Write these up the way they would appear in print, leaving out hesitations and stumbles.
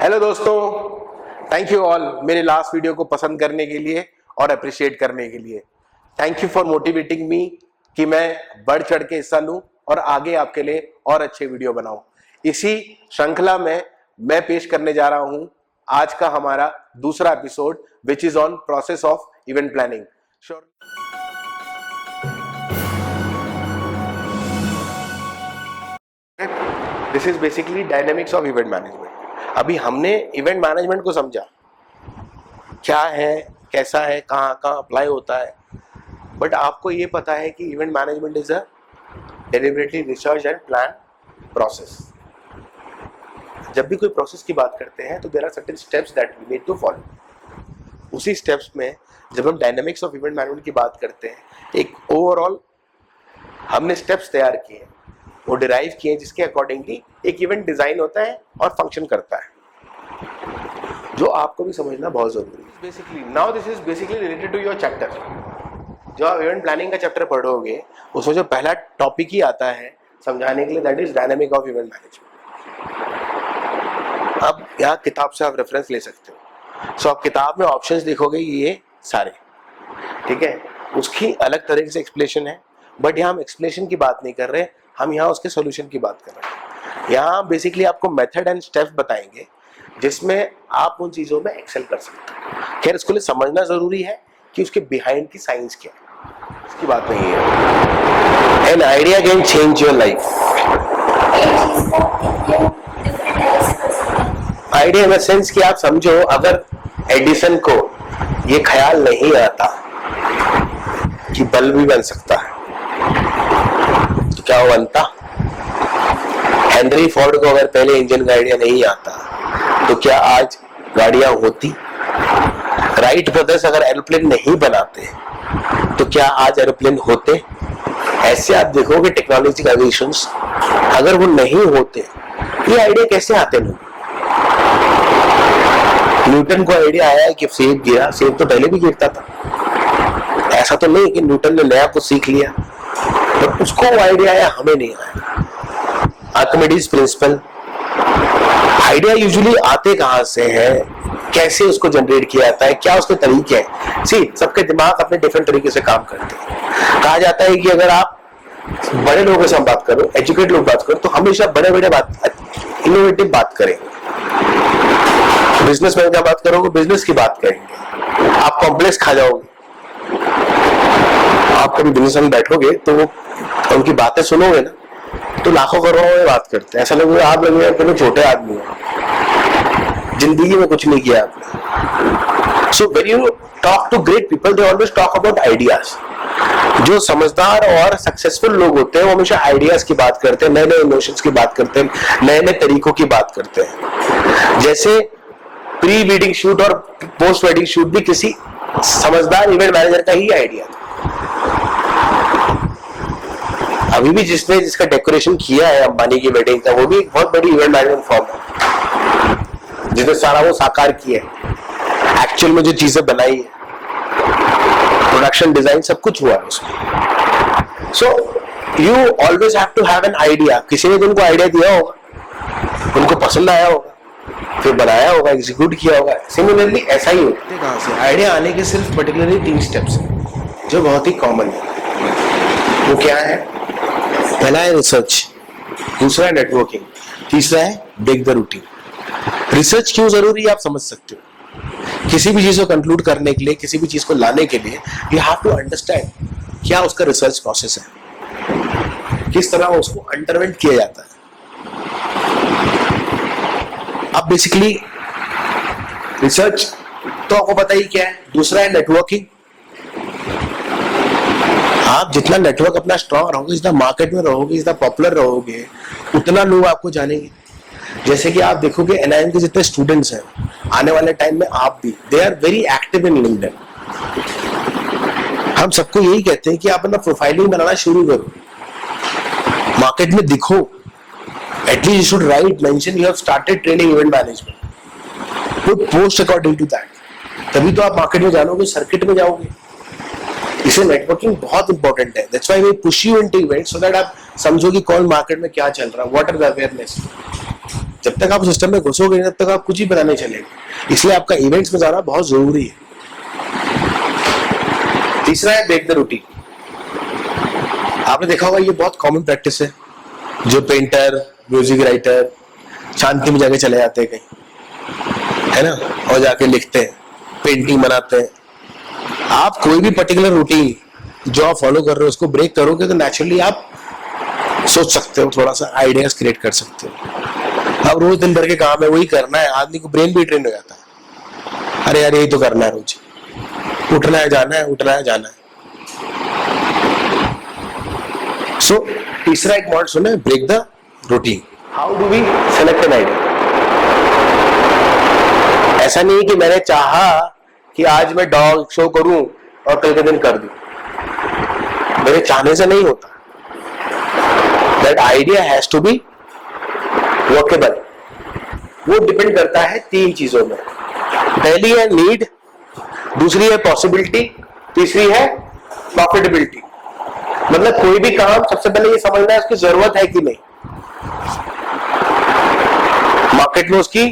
Hello दोस्तों, thank you all मेरे last video को पसंद करने के लिए और अप्रिशिएट करने के लिए। Thank you for motivating me कि मैं बढ़ चढ़ के हिस्सा लूं और आगे आपके लिए और अच्छे वीडियो बनाऊं। इसी श्रृंखला में मैं पेश करने जा रहा हूं आज का हमारा दूसरा episode which is on process of event planning. This is basically dynamics of event management. अभी हमने इवेंट मैनेजमेंट को समझा, क्या है, कैसा है, कहाँ कहाँ अप्लाई होता है, बट आपको ये पता है कि event management is a deliberately research and plan process. जब भी कोई प्रोसेस की बात करते हैं तो there are certain steps that we need to follow. उसी स्टेप्स में जब हम डायनेमिक्स ऑफ इवेंट मैनेजमेंट की बात करते हैं, एक ओवरऑल हमने स्टेप्स तैयार किए हैं, वो डिराइव किए, जिसके अकॉर्डिंगली एक इवेंट डिजाइन होता है और फंक्शन करता है, जो आपको भी समझना बहुत जरूरी है। Basically now this is basically related to your chapter. जो आप इवेंट प्लानिंग का चैप्टर पढ़ोगे उसमें जो पहला टॉपिक ही आता है समझाने के लिए, that is dynamic of event management. अब यहाँ किताब से आप रेफरेंस ले सकते हो। सो आप किताब में ऑप्शंस देखोगे ये सारे, ठीक है, उसकी अलग तरीके से एक्सप्लेनेशन है, बट यहाँ हम एक्सप्लेनेशन की बात नहीं कर रहे, हम यहाँ उसके सॉल्यूशन की बात कर रहे हैं। यहाँ बेसिकली आपको मेथड एंड स्टेप्स बताएंगे जिसमें आप उन चीजों में एक्सेल कर सकते हो। खैर, इसको लिए समझना जरूरी है कि उसके बिहाइंड की साइंस क्या है, इसकी बात नहीं है। An idea can change your life. Idea in the sense कि आप समझो, अगर एडिसन को ये ख्याल नहीं आता कि बल्ब भी बन सकता है तो क्या वो बनता? हेनरी फोर्ड को अगर पहले इंजन का आइडिया नहीं आता तो क्या आज गाड़ियां होती? राइट ब्रदर्स अगर एरोप्लेन नहीं बनाते तो क्या आज एरोप्लेन होते? ऐसे आप देखोगे टेक्नोलॉजिकल इनोवेशंस, अगर वो नहीं होते ये आइडिया कैसे आते लोग? न्यूटन को आइडिया आया है कि सेब गिरा, सेब तो पहले भी गिरता था। ऐसा तो नहीं कि न्यूटन ने नया कुछ सीख लिया, तो उसको वो आइडिया आया, हमें नहीं आया। आर्किमिडीज प्रिंसिपल, आइडिया यूजुअली आते कहां से है, कैसे उसको जनरेट किया जाता है, क्या उसके तरीके हैं। सी, सबके दिमाग अपने डिफरेंट तरीके से काम करते हैं। कहा जाता है कि अगर आप बड़े लोगों से बात करो, एजुकेटेड लोग बात करो, तो हमेशा बड़े बड़े बात, इनोवेटिव बात करें। बिजनेस मैन का बात करोगे, बिजनेस की बात करेंगे। आप कॉम्प्लेक्स खा जाओगे। आप कभी बिजनेस में बैठोगे तो उनकी बातें सुनोगे ना, तो लाखों करोड़ों में बात करते हैं। ऐसा लगेगा आप लगेगा छोटे आदमी हो, जिंदगी में कुछ नहीं किया आपने। So when you talk to great people, they always talk about ideas. जो समझदार और सक्सेसफुल लोग होते हैं वो हमेशा आइडियाज की बात करते हैं, नए नए इमोशंस की बात करते हैं, नए नए तरीकों की बात करते हैं। जैसे प्री वेडिंग शूट और पोस्ट वेडिंग शूट भी किसी समझदार इवेंट मैनेजर का ही आइडिया था। अभी भी जिसका डेकोरेशन किया है अंबानी की वेडिंग का, वो भी एक बहुत बड़ी इवेंट मैनेजमेंट फॉर्म है, जिसने सारा वो साकार किया है, एक्चुअल में जो चीजें बनाई है, प्रोडक्शन डिजाइन सब कुछ हुआ है उसमें। So you always have to have an idea. किसी ने तो उनको आइडिया दिया होगा, उनको पसंद आया होगा, फिर बनाया होगा, एग्जीक्यूट किया होगा। सिमिलरली ऐसा ही होता है। कहां से आइडिया आने के सिर्फ पर्टिकुलरली 3 स्टेप्स हैं जो बहुत ही कॉमन है। वो क्या है? पहला है रिसर्च, दूसरा है नेटवर्किंग, तीसरा है ब्रेक द रूटीन। रिसर्च क्यों जरूरी है आप समझ सकते हो। किसी भी चीज को कंक्लूड करने के लिए, किसी भी चीज को लाने के लिए यू हैव टू अंडरस्टैंड क्या उसका रिसर्च प्रोसेस है, किस तरह उसको अंडरवेंट किया जाता है। अब बेसिकली रिसर्च तो आपको पता ही क्या है। दूसरा है नेटवर्किंग। आप जितना नेटवर्क अपना स्ट्रांग रहोगे, जितना मार्केट में रहोगे, जितना पॉपुलर रहोगे, उतना लोग आपको जानेंगे। जैसे कि आप देखोगे NIM के जितने स्टूडेंट्स हैं, आने वाले टाइम में आप भी, they are very active in LinkedIn. हम सबको यही कहते हैं कि आप अपना प्रोफाइलिंग बनाना शुरू करो, मार्केट में दिखो। At least you should write, mention you have started training event management. Put post according to that. तभी तो आप मार्केट में जानोगे, सर्किट में जाओगे। इसलिए नेटवर्किंग बहुत इंपॉर्टेंट है। That's why we push you into events so that आप समझो कि कौन मार्केट में क्या चल रहा है, what are the awareness. जब तक आप सिस्टम में घुसोगे तब तक आप कुछ ही पता नहीं चलेगा। इसलिए आपका इवेंट्स में जाना बहुत जरूरी है। तीसरा है ब्रेक द रूटीन। आपने देखा होगा ये बहुत कॉमन प्रैक्टिस है, जो पेंटर, म्यूजिक राइटर शांति में जाके चले जाते हैं कहीं, है ना, और जाके लिखते हैं, पेंटिंग बनाते हैं। आप कोई भी पर्टिकुलर रूटीन जो आप फॉलो कर रहे हो उसको ब्रेक करोगे तो नेचुरली आप सोच सकते हो, थोड़ा सा आइडियाज क्रिएट कर सकते हो। अब रोज दिन भर के काम है, वही करना है, आदमी को ब्रेन भी ट्रेन हो जाता है, अरे यार यही तो करना है, रोज उठना है जाना है, उठना है जाना है। सो तीसरा एक मॉडल सुना है, break the routine. How do we select an idea? ऐसा नहीं कि मैंने चाहा कि आज मैं डॉग शो करूं और कल के दिन कर दूं, मेरे चाहने से नहीं होता। That idea has to be workable. वो डिपेंड करता है 3 चीजों में। पहली है नीड, दूसरी है पॉसिबिलिटी, तीसरी है प्रॉफिटेबिलिटी। मतलब कोई भी काम सबसे पहले ये समझना है उसकी जरूरत है कि नहीं, मार्केट में उसकी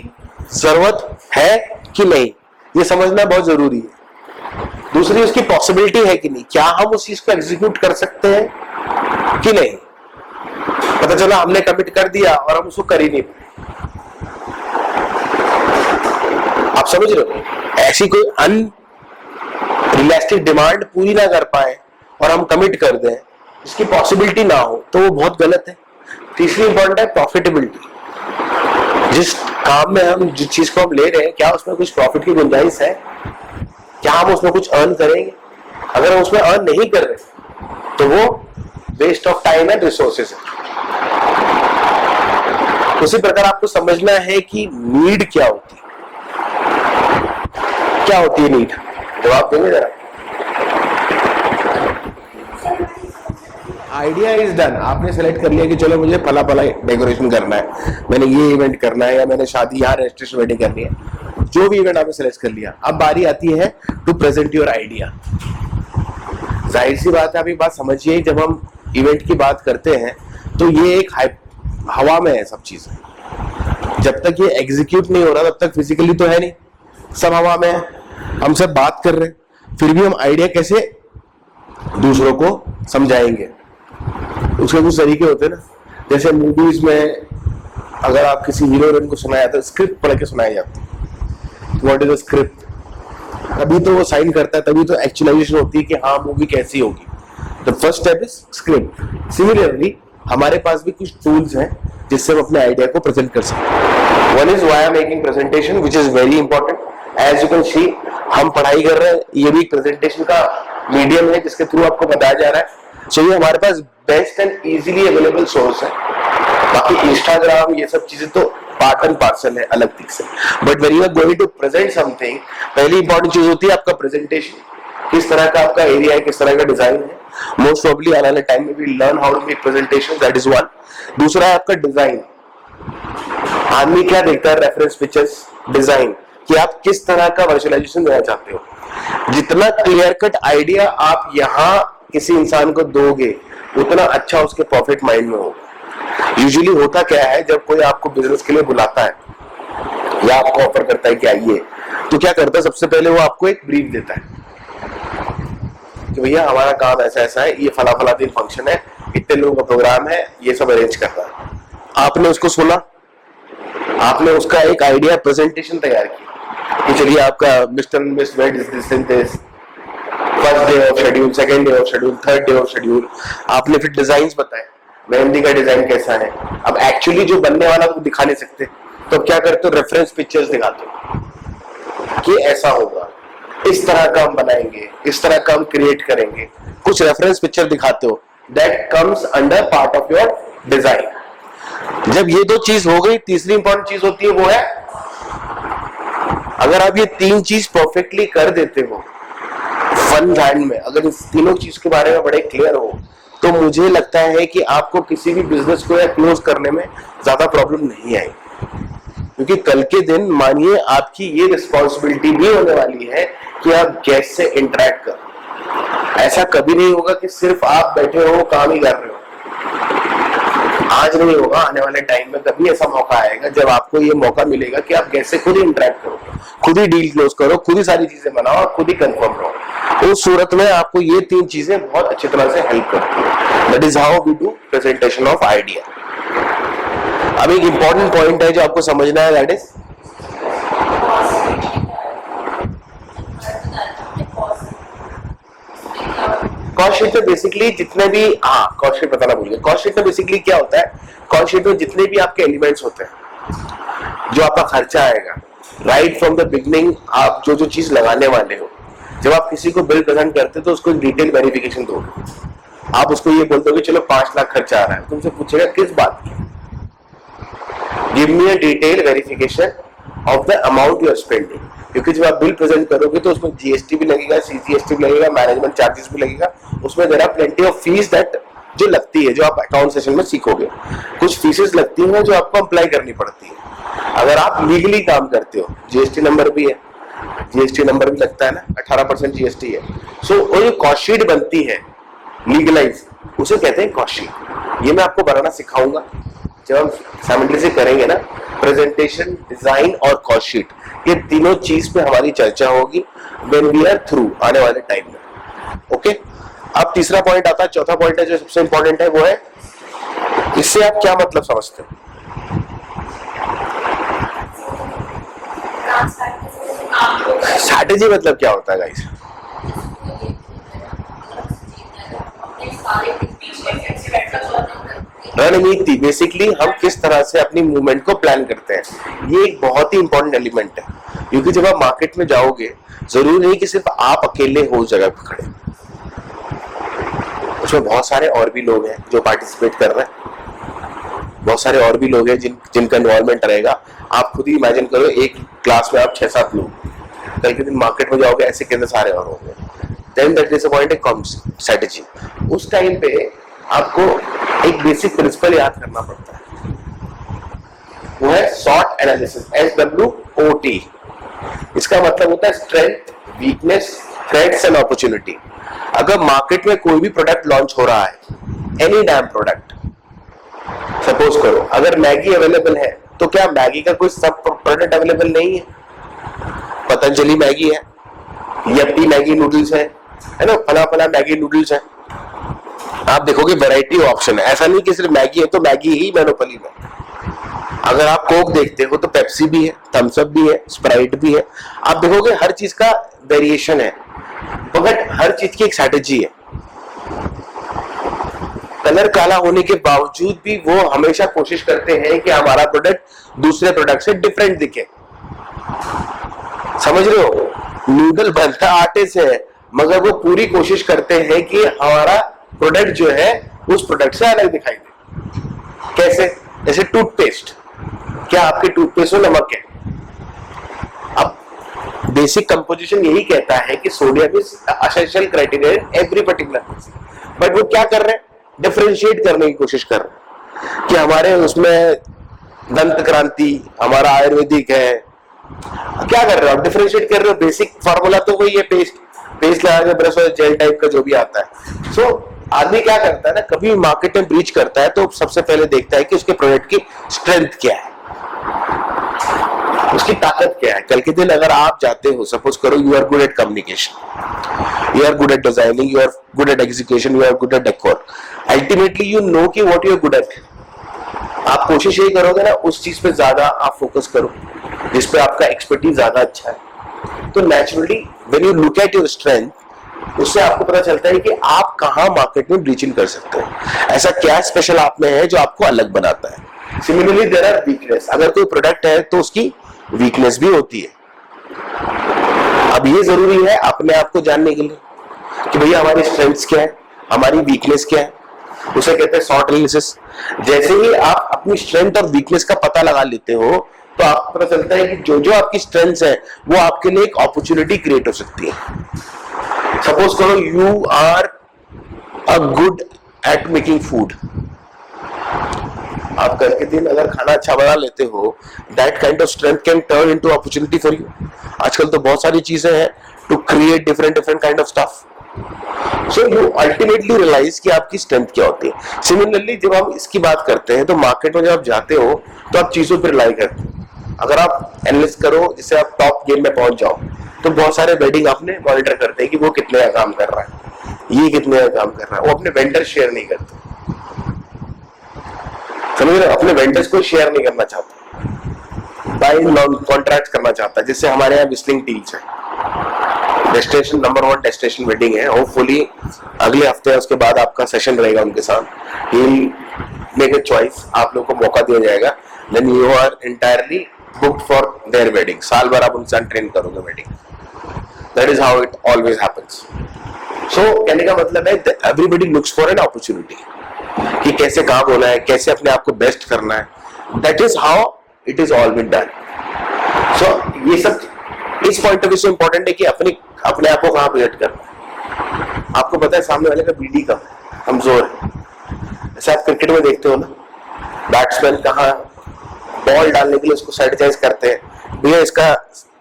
जरूरत है कि नहीं, ये समझना बहुत जरूरी है। दूसरी उसकी पॉसिबिलिटी है कि नहीं, क्या हम उस चीज को एग्जीक्यूट कर सकते हैं कि नहीं। पता चला हमने कमिट कर दिया और हम उसको कर ही नहीं पाए। आप समझ रहे हो, ऐसी कोई अनरियलिस्टिक डिमांड पूरी ना कर पाए और हम कमिट कर दें, इसकी पॉसिबिलिटी ना हो, तो वो बहुत गलत है। तीसरी इंपॉर्टेंट है प्रॉफिटेबिलिटी। जिस काम में हम, जिस चीज को हम ले रहे हैं, क्या उसमें कुछ प्रॉफिट की गुंजाइश है, क्या हम उसमें कुछ अर्न करेंगे। अगर हम उसमें अर्न नहीं कर रहे तो वो waste of time and resources है। उसी प्रकार आपको समझना है कि नीड क्या होती है। क्या होती है नीड? जवाब देंगे जरा। आइडिया इज डन, आपने सेलेक्ट कर लिया कि चलो मुझे फला फला डेकोरेशन करना है, मैंने ये इवेंट करना है, या मैंने शादी यहाँ रजिस्ट्रेशन वेडिंग करनी है, जो भी इवेंट आपने सेलेक्ट कर लिया। अब बारी आती है टू प्रेजेंट योर आइडिया। जाहिर सी बात है, आप एक बात समझिए, जब हम इवेंट की बात करते हैं तो ये एक हवा में है सब चीजें। जब तक ये एग्जीक्यूट नहीं हो रहा तब तक फिजिकली तो है नहीं, सब हवा में है। हम सब बात कर रहे हैं, फिर भी हम आइडिया कैसे दूसरों को समझाएंगे। उसके कुछ तरीके होते हैं ना, जैसे मूवीज में अगर आप किसी हीरो हीरोइन को सुनाया तो स्क्रिप्ट पढ़ के सुनाई जाती है, व्हाट इज द स्क्रिप्ट, तभी तो वो साइन करता है, तभी तो एक्चुअलाइजेशन होती है कि हाँ मूवी कैसी होगी। The first step is script. Similarly हमारे पास भी कुछ टूल्स हैं जिससे हम अपने आइडिया को प्रेजेंट कर सकते हैं। One is via making presentation which is very important. As you can see, हम पढ़ाई कर रहे हैं, ये भी प्रेजेंटेशन का मीडियम है जिसके थ्रू आपको बताया जा रहा है। सो ये हमारे पास best and easily available source है। बाकी इंस्टाग्राम ये सब चीजें तो पार्ट एंड पार्सल है अलग दिख से। But when you are going to present something, पहली इंपॉर्टेंट चीज होती है आपका प्रेजेंटेशन। किस तरह का आपका एरिया है, किस तरह का डिजाइन है। मोस्ट प्रोबेबली आने वाले टाइम में we learn how to make presentation, that is one. दूसरा है आपका डिजाइन। आदमी क्या देखता है, रेफरेंस पिक्चर्स, डिजाइन, कि आप किस तरह का वर्चुअलाइजेशन देना चाहते हो। जितना क्लियर कट आइडिया आप यहाँ किसी इंसान को दोगे उतना अच्छा उसके प्रॉफिट माइंड में होगा। यूजुअली होता क्या है, जब कोई आपको बिजनेस के लिए बुलाता है या आपको ऑफर करता है कि आइए, तो क्या करता है, सबसे पहले वो आपको एक ब्रीफ देता है कि भैया हमारा काम ऐसा ऐसा है, ये फला फला दिन फंक्शन है, इतने लोगों का प्रोग्राम है, ये सब अरेंज करना है। आपने उसको सुना, आपने उसका एक आइडिया प्रेजेंटेशन तैयार किया कि चलिए आपका mister and miss wed is this and this, first day of schedule, second day of schedule, third day of schedule. आपने फिर डिजाइन्स बताए, मेहंदी का डिजाइन कैसा है। अब एक्चुअली जो बनने वाला वो दिखा नहीं सकते, तो क्या करते हो, रेफरेंस पिक्चर्स दिखाते हो कि ऐसा होगा, इस तरह का हम बनाएंगे, इस तरह का हम क्रिएट करेंगे, कुछ रेफरेंस पिक्चर दिखाते हो। That comes under part of your design. जब ये 2 चीज हो गई, तीसरी इंपॉर्टेंट चीज होती है वो है, अगर आप ये 3 चीज परफेक्टली कर देते हो वन हैंड में, अगर इस तीनों चीज के बारे में बड़े क्लियर हो, तो मुझे लगता है कि आपको किसी भी बिजनेस को या क्लोज करने में ज्यादा प्रॉब्लम नहीं आएगी। क्योंकि कल के दिन मानिए आपकी ये रिस्पॉन्सिबिलिटी भी होने वाली है कि आप गेस्ट से इंटरेक्ट करो। ऐसा कभी नहीं होगा कि सिर्फ आप बैठे हो काम ही कर रहे हो। आज नहीं होगा, आने वाले टाइम में कभी ऐसा मौका आएगा जब आपको ये मौका मिलेगा कि आप गैस से खुद ही इंटरेक्ट करो, खुद ही डील क्लोज करो, खुद ही सारी चीजें बनाओ और खुद ही कंफर्म रहो। उस सूरत में आपको ये 3 चीजें बहुत अच्छी तरह से हेल्प करती है। That is how we do presentation of idea. अब एक इंपॉर्टेंट पॉइंट है जो आपको समझना है, दैट इज कॉस्ट शीट में बेसिकली जितने भी, कॉस्ट शीट बताना भूल गया। कॉस्ट शीट में बेसिकली क्या होता है, कॉस्ट शीट में जितने भी आपके एलिमेंट्स होते हैं, जो आपका खर्चा आएगा राइट फ्रॉम द बिगनिंग, आप जो जो चीज लगाने वाले हो, जब आप किसी को बिल प्रेजेंट करते हो तो उसको डिटेल वेरिफिकेशन दो। आप उसको ये बोलते हो कि चलो 5 लाख खर्चा आ रहा है, तुमसे पूछेगा किस बात की, give me a detail verification of the amount you are spending. क्योंकि जब आप बिल प्रेजेंट करोगे तो उसमें जीएसटी भी लगेगा, सीजीएसटी भी लगेगा, मैनेजमेंट चार्जेस भी लगेगा, उसमें there are plenty of fees that जो लगती है, जो आप अकाउंट सेशन में सीखोगे। कुछ फीसेस लगती हैं जो आपको अप्लाई करनी पड़ती है। अगर आप लीगली काम करते हो, जीएसटी नंबर भी है, जीएसटी नंबर भी लगता है ना, 18% जीएसटी है। सो वो जो कॉस्ट शीट बनती है लीगलाइज, उसे कहते हैं कॉस्ट शीट। ये मैं आपको बनाना सिखाऊंगा जब हम साइमल्टेनियसली करेंगे ना, प्रेजेंटेशन, डिजाइन और कॉस्ट शीट, ये तीनों चीज पे हमारी चर्चा होगी व्हेन वी आर थ्रू, आने वाले टाइम में। ओके, अब तीसरा पॉइंट आता है, चौथा पॉइंट है जो सबसे इंपॉर्टेंट है, वो है इससे आप क्या मतलब समझते हो। स्ट्रैटेजी मतलब क्या होता है गाइस? रणनीति, बेसिकली हम किस तरह से अपनी मूवमेंट को प्लान करते हैं। ये एक बहुत ही इंपॉर्टेंट एलिमेंट है, क्योंकि जब आप मार्केट में जाओगे, जरूरी नहीं कि सिर्फ आप अकेले हो उस जगह पर खड़े, उसमें बहुत सारे और भी लोग हैं जो पार्टिसिपेट कर रहे हैं, बहुत सारे और भी लोग हैं जिनका इन्वॉल्वमेंट रहेगा। आप खुद ही इमेजिन करो, एक क्लास में आप 6-7 लोग, कल के दिन मार्केट में जाओगे, ऐसे कितने सारे और होंगे। Then that is a point, एक स्ट्रेटजी। उस टाइम पे आपको एक बेसिक प्रिंसिपल याद करना पड़ता है, वो है SWOT एनालिसिस, SWOT। इसका मतलब होता है strength, weakness, threats and opportunity. अगर मार्केट में कोई भी प्रोडक्ट लॉन्च हो रहा है, एनी डैम प्रोडक्ट, सपोज करो अगर मैगी अवेलेबल है, तो क्या मैगी का कोई सब प्रोडक्ट अवेलेबल नहीं है? पतंजलि मैगी है, यप्पी मैगी नूडल्स है ना, फला फला मैगी नूडल्स है। आप देखोगे वैरायटी ऑप्शन है, ऐसा नहीं कि सिर्फ मैगी है तो मैगी ही मोनोपोली में। अगर आप कोक देखते हो तो पेप्सी भी है, थम्स अप भी है, स्प्राइट भी है। आप देखोगे हर चीज का वेरिएशन है, बट हर चीज की एक स्ट्रेटेजी है। कलर काला होने के बावजूद भी वो हमेशा कोशिश करते हैं कि हमारा प्रोडक्ट दूसरे प्रोडक्ट से डिफरेंट दिखे। समझ रहे हो, नूडल बनता आटे से है, मगर वो पूरी कोशिश करते हैं कि हमारा प्रोडक्ट जो है उस प्रोडक्ट से अलग दिखाई दे। कैसे? जैसे टूथपेस्ट, क्या आपके टूथपेस्ट में नमक है? अब बेसिक कंपोजिशन यही कहता है कि sodium is essential criteria in every particular, but वो क्या कर रहे हैं, डिफरेंशिएट करने की कोशिश कर रहे हैं कि हमारे उसमें दंत क्रांति, हमारा आयुर्वेदिक है। क्या कर रहे हो आप? डिफरेंशिएट कर रहे हो। बेसिक फार्मूला तो वही है, पेस्ट लगा के ब्रश और जेल टाइप का जो भी आता है। सो आदमी क्या करता है ना, कभी मार्केट में ब्रीच करता है तो सबसे पहले देखता है कि उसके प्रोडक्ट की स्ट्रेंथ क्या है, उसकी ताकत क्या है। कल के दिन अगर आप जाते हो, सपोज करो you are good at communication, you are good at designing, you are good at execution, you are good at decor, ultimately you know कि what you are good at. आप कोशिश यही करोगे ना, उस चीज पे ज्यादा आप फोकस करो जिसपे आपका एक्सपर्टीज ज्यादा अच्छा है। तो naturally when you look at your strength, उससे आपको पता चलता है कि आप कहां मार्केट में ब्रीचिंग कर सकते हो, ऐसा क्या स्पेशल आप में है जो आपको अलग बनाता है। सिमिलरली देयर आर वीकनेस, अगर कोई प्रोडक्ट है तो उसकी वीकनेस भी होती है। अब ये जरूरी है अपने आप को जानने के लिए कि भैया हमारी स्ट्रेंथ्स क्या है, हमारी वीकनेस क्या है, उसे कहते हैं SWOT एनालिसिस। जैसे ही आप अपनी स्ट्रेंथ और वीकनेस का पता लगा लेते हो, तो आपको पता चलता है कि जो जो आपकी स्ट्रेंथ्स है वो आपके लिए एक अपॉर्चुनिटी क्रिएट हो सकती है। सपोज करो you are a good at making food, आप कल के दिन अगर खाना अच्छा बना लेते हो, that kind of strength can turn into opportunity for you. आजकल तो बहुत सारी चीजें हैं to create different kind of stuff. So you ultimately realise कि आपकी स्ट्रेंथ क्या होती है। सिमिलरली जब हम इसकी बात करते हैं तो मार्केट में जब आप जाते हो तो आप चीजों पर रिलाई करते हो। अगर आप एनालिस्ट करो, जिससे आप टॉप गेम में पहुंच जाओ, तो बहुत सारे वेडिंग आपने मॉनिटर करते हैं कि वो कितने का काम कर रहा है, ये कितने का काम कर रहा है। वो अपने वेंडर शेयर नहीं करते, समझ रहे हो, अपने वेंडर्स को शेयर नहीं करना चाहता, बाइंग नॉन कॉन्ट्रैक्ट करना चाहता है। जैसे हमारे यहाँ विस्लिंग टील्स है, डेस्टिनेशन नंबर 1 डेस्टिनेशन वेडिंग है। होपफुली अगले हफ्ते उसके बाद आपका सेशन रहेगा उनके साथ। ही मेक अ चॉइस, आप लोग को मौका दिया जाएगा, then you are entirely booked for their wedding. साल भर आप उनसे ट्रेन करोगे wedding. That is how it always happens. So कहने का मतलब है everybody looks for an opportunity कि कैसे काम होना है, कैसे अपने आप को बेस्ट करना है। That is how it is all been done. So ये सब इस पॉइंट ऑफ व्यू से इंपॉर्टेंट है कि अपने आप को कहां प्रोजेक्ट करना है। आपको पता है सामने वाले का बीडी कम कमजोर है। जैसे आप क्रिकेट में देखते हो ना, बैट्समैन कहां बॉल डालने के लिए उसको स्ट्रेटेजाइज करते हैं, भैया इसका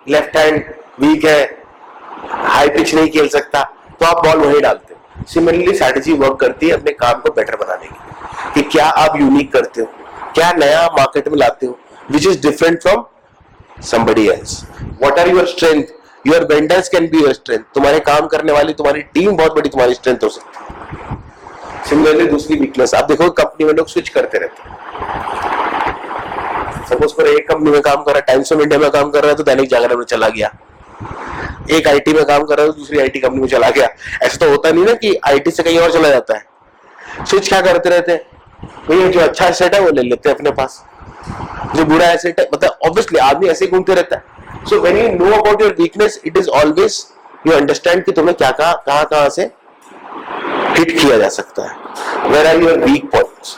लेफ्ट हैंड वीक है, हाई पिच नहीं खेल सकता, तो आप बॉल वहीं डालते हो। सिमिलरली स्ट्रेटेजी वर्क करती है अपने काम को बेटर बनाने की, कि क्या आप यूनिक करते हो, क्या नया मार्केट में लाते हो which is different from somebody else. What are your strength? Your vendors can be your strength. तुम्हारे काम करने वाली तुम्हारी टीम बहुत बड़ी तुम्हारी स्ट्रेंथ हो सकती है। सिमिलरली दूसरी वीकनेस, आप देखो कंपनी में लोग स्विच करते रहते हैं। सपोज करो एक कंपनी में काम कर रहा है, टाइम्स ऑफ इंडिया में काम कर रहा है तो दैनिक जागरण में चला गया। एक आईटी में काम कर रहा है तो दूसरी आईटी कंपनी में चला गया। ऐसा तो होता नहीं ना कि आईटी से कहीं और चला जाता है। स्विच क्या करते रहते हैं, भैया जो अच्छा एसेट है वो ले लेते हैं अपने पास, जो बुरा एसेट है, मतलब ऑब्वियसली आदमी ऐसे ही घूमते रहता है। सो when you know about your weakness, it is always you understand कि तुम्हें क्या कहां से हिट किया जा सकता है। Where are your weak points.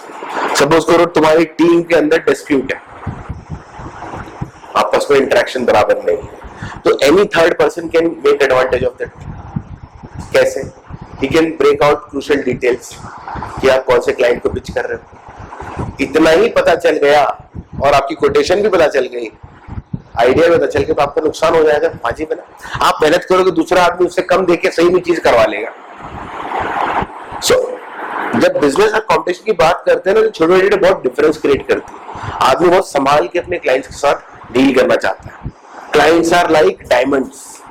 Suppose करो तुम्हारी टीम के अंदर डिस्प्यूट है, आपस में इंटरेक्शन बराबर नहीं है, तो any third person can make advantage of that. कैसे? He can break out crucial details कि आप कौन से क्लाइंट को पिच कर रहे हो। इतना ही पता चल गया और आपकी कोटेशन भी पता चल गई, आइडिया भी पता चल गया, तो आपका नुकसान हो जाएगा। फाजी बना आप मेहनत करोगे, दूसरा आदमी उससे कम देके सही में चीज करवा लेगा। सो जब बिजनेस और कॉम्पिटिशन की बात करते हैं ना, तो छोटे छोटे बहुत डिफरेंस क्रिएट करती है। आदमी बहुत संभाल के अपने क्लाइंट्स के साथ डील करना चाहता है। Clients are like diamonds,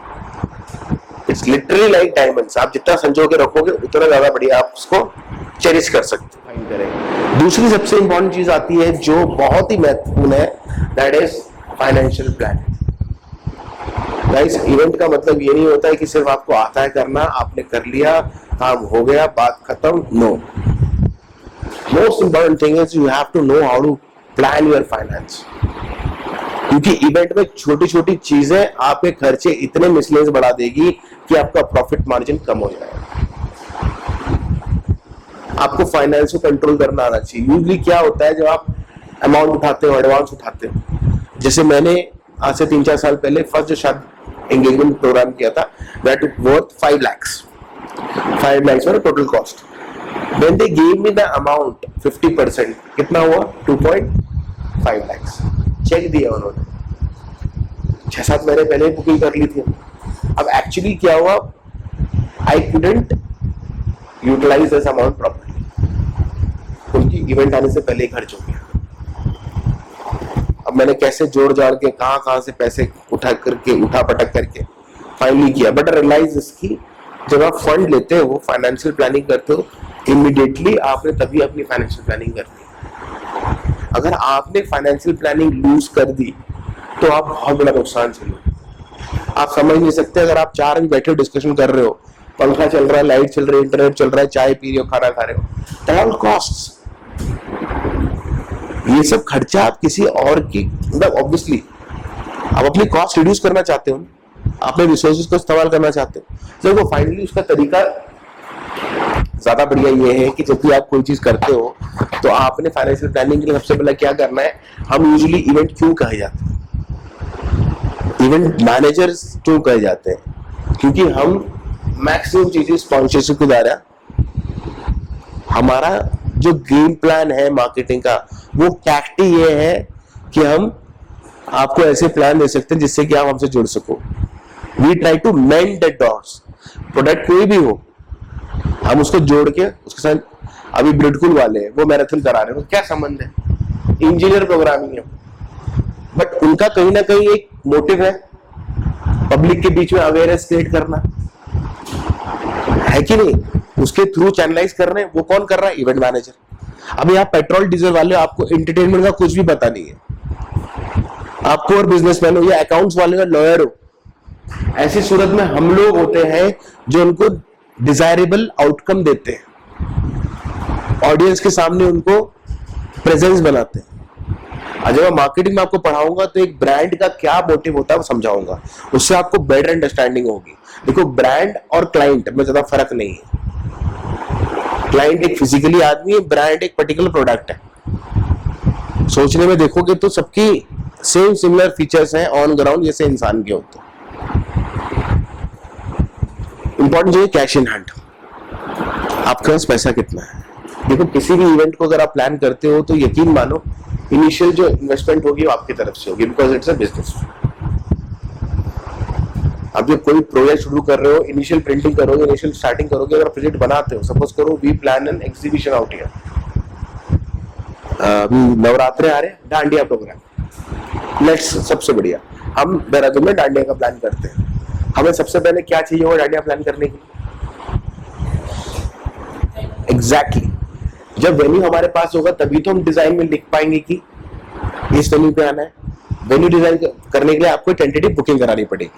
it's literally like diamonds. आप जितना संजो के रखोगे उतना ज्यादा बढ़िया आप उसको चेरिश कर सकते हैं। दूसरी सबसे इंपॉर्टेंट चीज आती है जो बहुत ही महत्वपूर्ण है, that is financial planning. Guys, event का मतलब ये नहीं होता है कि सिर्फ आपको आता है करना, आपने कर लिया, काम हो गया, बात खत्म। No, most important thing is you have to know how to plan your finance. क्योंकि इवेंट में छोटी छोटी चीजें आपके खर्चे इतने मिसलेस बढ़ा देगी कि आपका प्रॉफिट मार्जिन कम हो जाएगा। आपको फाइनेंस को कंट्रोल करना आना चाहिए। यूजली क्या होता है, जब आप अमाउंट उठाते हो, एडवांस उठाते हो, जैसे मैंने आज से 3-4 साल पहले फर्स्ट जो शायद एंगेजमेंट प्रोग्राम किया था, दैट वर्थ 5 lakhs वाला total cost. When they give me the amount 50%, कितना हुआ? 2.5 lakhs। चेक दिया उन्होंने, 6-7 महीने पहले बुकिंग कर ली थी। अब एक्चुअली क्या हुआ, I couldn't utilise this amount properly, उनकी इवेंट आने से पहले ही खर्च हो गया। अब मैंने कैसे जोड़ जाड़ के कहां से पैसे उठा पटक करके फाइनली किया। बट रियलाइज इसकी, जब आप फंड लेते हो, फाइनेंशियल प्लानिंग करते हो, इमीडिएटली आपने तभी अपनी फाइनेंशियल प्लानिंग करनी। अगर आपने फाइनेंशियल प्लानिंग लूज कर दी तो आप बहुत बड़ा नुकसान झेलोगे। आप समझ नहीं सकते, अगर आप 4 भी बैठे डिस्कशन कर रहे हो, पंखा चल रहा है, लाइट चल रही है, इंटरनेट चल रहा है, चाय पी रहे हो, खाना खा रहे हो, ऑल कॉस्ट्स। ये सब खर्चा आप किसी और की, मतलब ऑब्वियसली आप अपनी कॉस्ट रिड्यूस करना चाहते हो, अपने रिसोर्सेज को इस्तेमाल करना चाहते हो, तो वो फाइनली उसका तरीका ज्यादा बढ़िया ये है कि जब भी आप कोई चीज करते हो तो आपने फाइनेंशियल प्लानिंग के लिए सबसे पहले क्या करना है। हम यूजुअली इवेंट क्यों कहे जाते हैं, इवेंट मैनेजर्स क्यों कहे जाते हैं? क्योंकि हम मैक्सिमम चीजें स्पॉन्सरशिप के द्वारा, हमारा जो गेम प्लान है मार्केटिंग का, वो टैक्टी ये है कि हम आपको ऐसे प्लान दे सकते हैं जिससे कि आप हमसे जुड़ सको। We try to mend the dots. Product कोई भी हो, हम उसको जोड़ के उसके साथ अभी ब्लडकुल वाले हैं वो मैराथन करा रहे हैं, क्या संबंध है? इंजीनियर प्रोग्रामिंग है, बट उनका कहीं ना कहीं एक मोटिव है पब्लिक के बीच में अवेयरनेस क्रिएट करना, है कि नहीं? उसके थ्रू चैनलाइज कर रहे हैं। वो कौन कर रहा है? Event manager. अभी आप पेट्रोल डीजल वाले हो, आपको एंटरटेनमेंट का कुछ भी पता नहीं है, आपको और बिजनेसमैन हो या अकाउंट्स वाले हो, लॉयर हो, ऐसी सूरत में हम लोग होते हैं जो उनको डिजायरेबल आउटकम देते हैं, ऑडियंस के सामने उनको प्रेजेंस बनाते हैं। और जब मैं मार्केटिंग में आपको पढ़ाऊंगा तो एक ब्रांड का क्या मोटिव होता है वो समझाऊंगा, उससे आपको बेटर अंडरस्टैंडिंग होगी। देखो, ब्रांड और क्लाइंट में ज्यादा फर्क नहीं है। क्लाइंट एक फिजिकली आदमी है, ब्रांड एक पर्टिकुलर प्रोडक्ट है। सोचने में देखोगे तो सबकी सेम सिमिलर फीचर्स हैं ऑन ग्राउंड जैसे इंसान के होते हैं। इंपॉर्टेंट जो है कैश इन हैंड, आपके पास पैसा कितना है। देखो, किसी भी इवेंट को अगर आप प्लान करते हो तो यकीन मानो इनिशियल जो इन्वेस्टमेंट होगी वो आपकी तरफ से होगी, बिकॉज इट्स अ बिजनेस। आप जब कोई प्रोजेक्ट शुरू कर रहे हो, इनिशियल प्रिंटिंग करोगे, इनिशियल स्टार्टिंग करोगे, अगर प्रोजेक्ट बनाते हो, सपोज करो we plan an exhibition out here, Navratre आ रहे, डांडिया प्रोग्राम, लेट्स, सबसे बढ़िया हम देहरादून में डांडिया का प्लान करते हैं। हमें सबसे पहले क्या चाहिए होगा डांडिया प्लान करने के लिए? एग्जैक्टली जब वेन्यू हमारे पास होगा तभी तो हम डिजाइन में लिख पाएंगे कि इस वेन्यू पे आना है। वेन्यू डिजाइन करने के लिए आपको टेंटेटिव बुकिंग करानी पड़ेगी।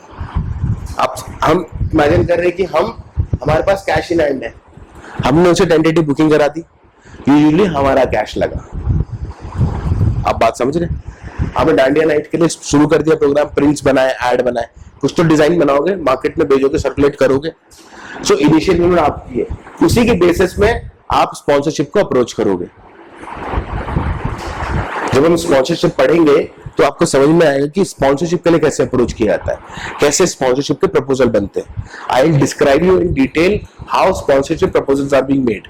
अब हम इमेजिन कर रहे हैं कि हमारे पास कैश इन हैंड है, हमने उसे टेंटेटिव बुकिंग करा दी, यूजुअली हमारा कैश लगा। आप बात समझ रहे हैं? आपने डांडिया नाइट के लिए शुरू कर दिया प्रोग्राम, प्रिंट्स बनाए, ऐड बनाए, कुछ तो डिजाइन बनाओगे, मार्केट में भेजोगे, सर्कुलेट करोगे। सो इनिशियल पेमेंट आपकी है, उसी के बेसिस में आप स्पॉन्सरशिप को अप्रोच करोगे। जब हम स्पॉन्सरशिप पढ़ेंगे तो आपको समझ में आएगा कि स्पॉन्सरशिप के लिए कैसे अप्रोच किया जाता है, कैसे स्पॉन्सरशिप के प्रपोजल बनते हैं। I will describe you in detail how sponsorship proposals are being made,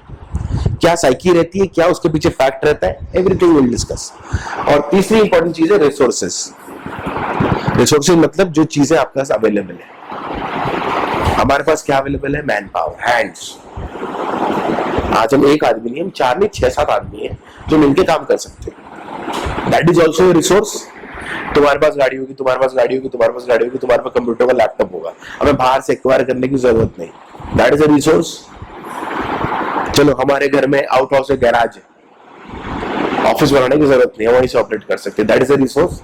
क्या साइकी रहती है, क्या उसके पीछे फैक्ट रहता है, एवरीथिंग विल डिस्कस। और तीसरी इंपॉर्टेंट चीज है रिसोर्सेस। रिसोर्सेज मतलब जो चीजें आपके पास अवेलेबल है। हमारे पास क्या अवेलेबल है? Man power, hands. आज हम एक आदमी नहीं, हम 4 नहीं 6-7 आदमी हैं जो मिलकर काम कर सकते हैं। That is also resource. तुम्हारे पास गाड़ी होगी, तुम्हारे पास गाड़ी होगी, तुम्हारे पास गाड़ी होगी, तुम्हारे पास कंप्यूटर होगा, लैपटॉप होगा, हमें बाहर से एक्वायर करने की जरूरत नहीं। That is a resource. चलो, हमारे घर में आउट हाउस है, गैराज है, ऑफिस बनाने की जरूरत नहीं है, वहीं से ऑपरेट कर सकते हैं। That is a resource.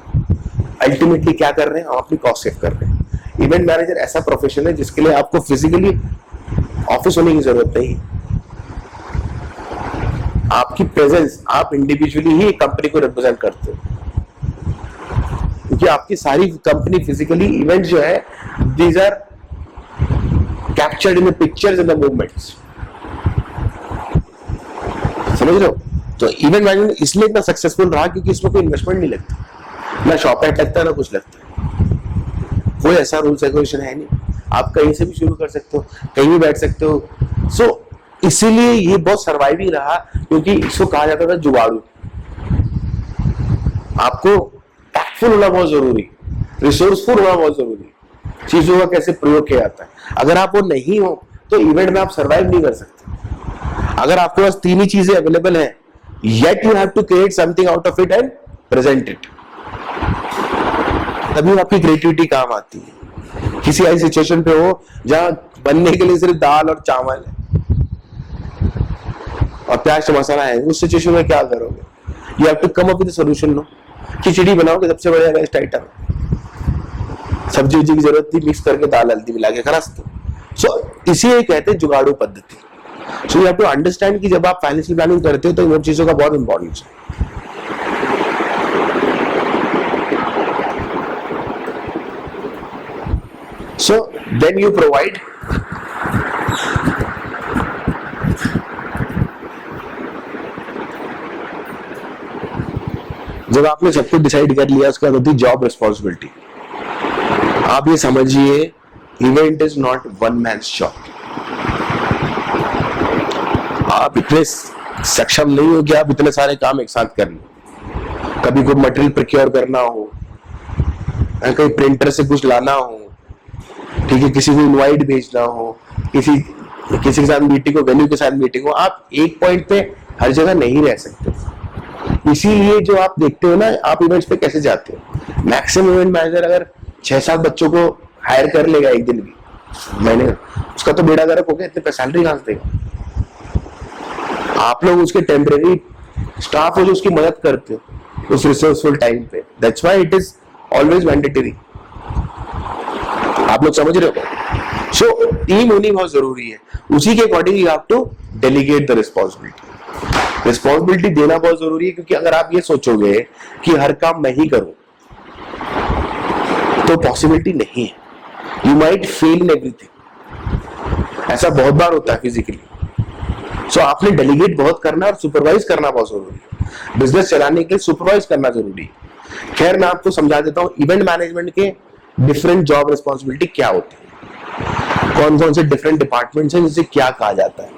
Ultimately क्या कर रहे हैं? हम अपनी कॉस्ट सेव कर रहे हैं। इवेंट मैनेजर ऐसा प्रोफेशन है जिसके लिए आपको फिजिकली ऑफिस होने की जरूरत नहीं है। आपकी प्रेजेंस, आप इंडिविजुअली ही कंपनी को रिप्रेजेंट करते हो, क्योंकि आपकी सारी कंपनी फिजिकली इवेंट जो है, these are captured in the pictures and the movements. समझ रहे हो? तो इवेंट मैनेजमेंट इसलिए इतना सक्सेसफुल रहा क्योंकि इसमें कोई इन्वेस्टमेंट नहीं लगता, ना शॉप एट लगता है, ना कुछ लगता है। कोई ऐसा रूल्स रेगुलेशन है नहीं, आप कहीं से भी शुरू कर सकते हो, कहीं भी बैठ सकते हो। सो इसीलिए ये बहुत सर्वाइविंग रहा, क्योंकि इसको कहा जाता था जुगाड़ू। आपको टैक्टफुल होना बहुत जरूरी, रिसोर्सफुल होना बहुत जरूरी, चीजों का कैसे प्रयोग किया जाता है। अगर आप वो नहीं हो तो इवेंट में आप सर्वाइव नहीं कर सकते। अगर आपके पास 3 ही चीजें अवेलेबल हैं, yet you have to create something out of it and present it, तभी आपकी क्रिएटिविटी काम आती है। किसी ऐसी सिचुएशन पे हो जहां बनने के लिए सिर्फ दाल और चावल है और प्याज मसाला है, उस सिचुएशन में क्या करोगे? You have to come up with a solution. No, खिचड़ी बनाओगे, सबसे बढ़िया बेस्ट आइटम, सब्जी उब्जी की जरूरत थी, मिक्स करके दाल हल्दी मिला के खा सकते हो। सो इसी कहते हैं जुगाड़ू पद्धति। So you have to understand कि जब आप फाइनेंशियल प्लानिंग करते हो तो इन चीजों का बहुत इंपॉर्टेंस है। So then you provide जब आपने सब कुछ डिसाइड कर लिया, उसके बाद होती जॉब रिस्पॉन्सिबिलिटी। आप ये समझिए, event is not one man's job. आप इतने सक्षम नहीं हो कि आप इतने सारे काम एक साथ कर लो। कभी कोई मटेरियल प्रोक्योर करना हो, कहीं प्रिंटर से कुछ लाना हो, ठीक है, किसी को इनवाइट भेजना हो, किसी किसी के साथ मीटिंग हो, वेन्यू के साथ मीटिंग हो, आप एक पॉइंट पे हर जगह नहीं रह सकते। इसीलिए जो आप देखते हो ना, आप इवेंट्स पे कैसे जाते हो, मैक्सिमम इवेंट मैनेजर अगर 6-7 बच्चों को हायर कर लेगा एक दिन भी, मैंने उसका तो बेड़ा गर्क हो गया, इतने सैलरी कहां से देगा। आप लोग उसके टेम्परेरी स्टाफ हो जो उसकी मदद करते हो उस रिसोर्सफुल टाइम पे, that's why it is always mandatory. आप लोग समझ रहे हो? सो टीम होनी बहुत जरूरी है, उसी के according you have to delegate the responsibility. Responsibility देना बहुत जरूरी है, क्योंकि अगर आप ये सोचोगे कि हर काम मैं ही करूं तो पॉसिबिलिटी नहीं है, you might fail in everything. ऐसा बहुत बार होता है फिजिकली। सो आपने डेलीगेट बहुत करना और सुपरवाइज करना बहुत जरूरी है। बिजनेस चलाने के लिए सुपरवाइज करना जरूरी है। खैर मैं आपको समझा देता हूं इवेंट मैनेजमेंट के डिफरेंट जॉब रिस्पॉन्सिबिलिटी क्या होती है, कौन कौन से डिफरेंट डिपार्टमेंट्स हैं, जिसे क्या कहा जाता है।